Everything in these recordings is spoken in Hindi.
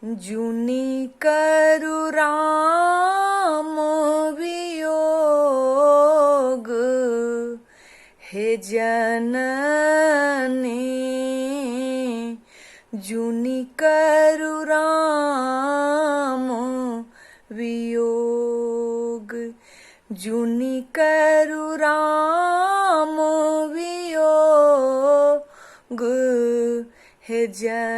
जुनि करु राम वियोग, हे जननी जुनि करु राम वियोग, जुनि करु राम वियोग, हे जननी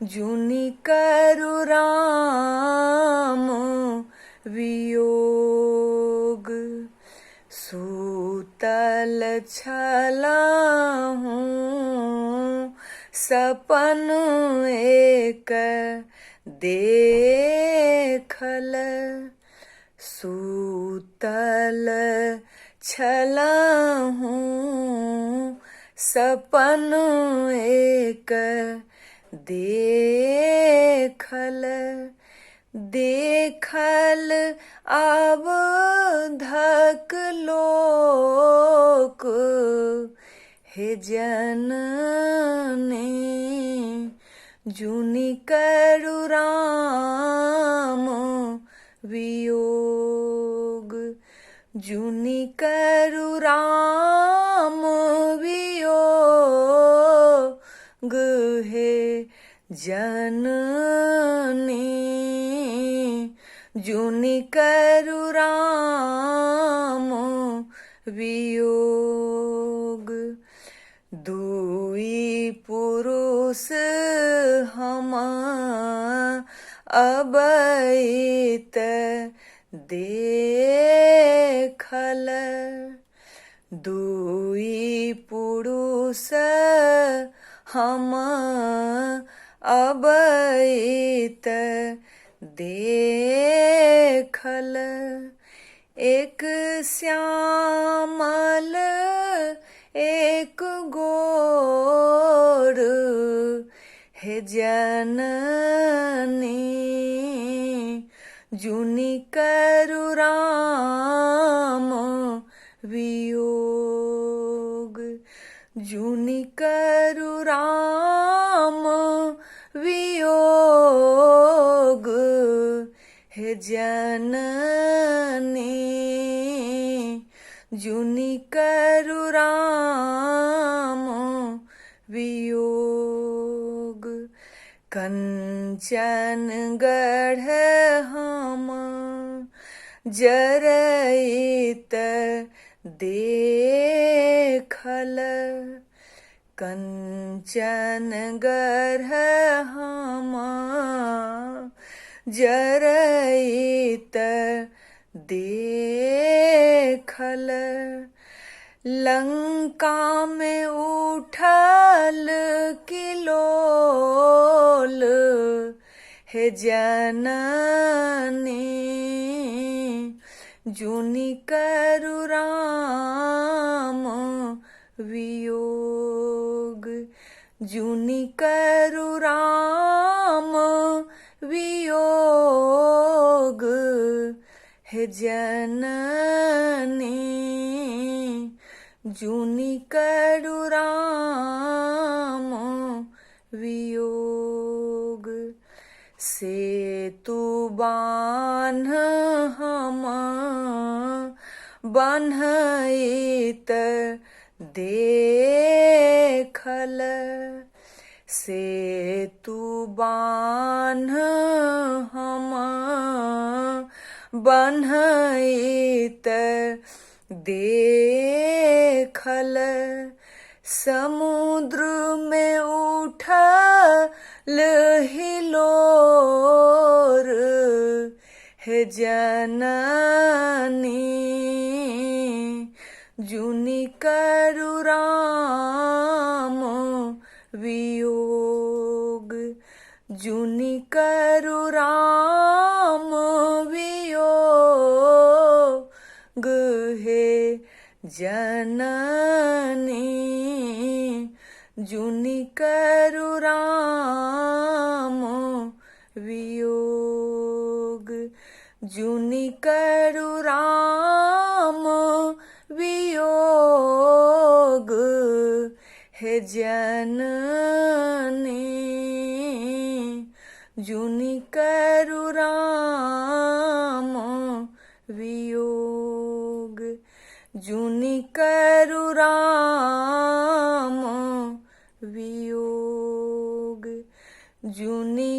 जुनि करु राम वियोग। सूतल छलहूँ सपन एक देखल, सूतल छलहूँ सपन एक देखल, देखल अब धक लोक, हे जननी जुनि करु राम वियोग, जुनि करु राम वियोग, हे जननी जुनि करु राम वियोग। दुई पुरुष हम अबैत देखल, दुई पुरुष हम अबैत देखल, एक श्यामल एक गोर, हे जननी जुनि करु राम वियोग, जुनि करु राम वियोग, हे जननी जुनि करु राम वियोग। कंचन गढ़ हम जरैत देखल, कंचन गढ़ हम जरैत देखल, लंका में उठल किलोल, हे जननी जुनि करु राम वियोग, जुनि करु राम वियोग, हे जननी जुनि करु राम वियोग। सेतु बान्ह हम बन्हैत देखल, सेतु बान्ह हम बन्हैत देखल, समुद्र में उठल हिलोर, हे जननी जुनि करु राम वियोग, जुनि करु राम वियोग, हे जननी जुनि करु राम वियोग, जुनि करु राम वियोग, हे जननी जुनि करु राम वियोग जुनि करु राम वियोग जुनि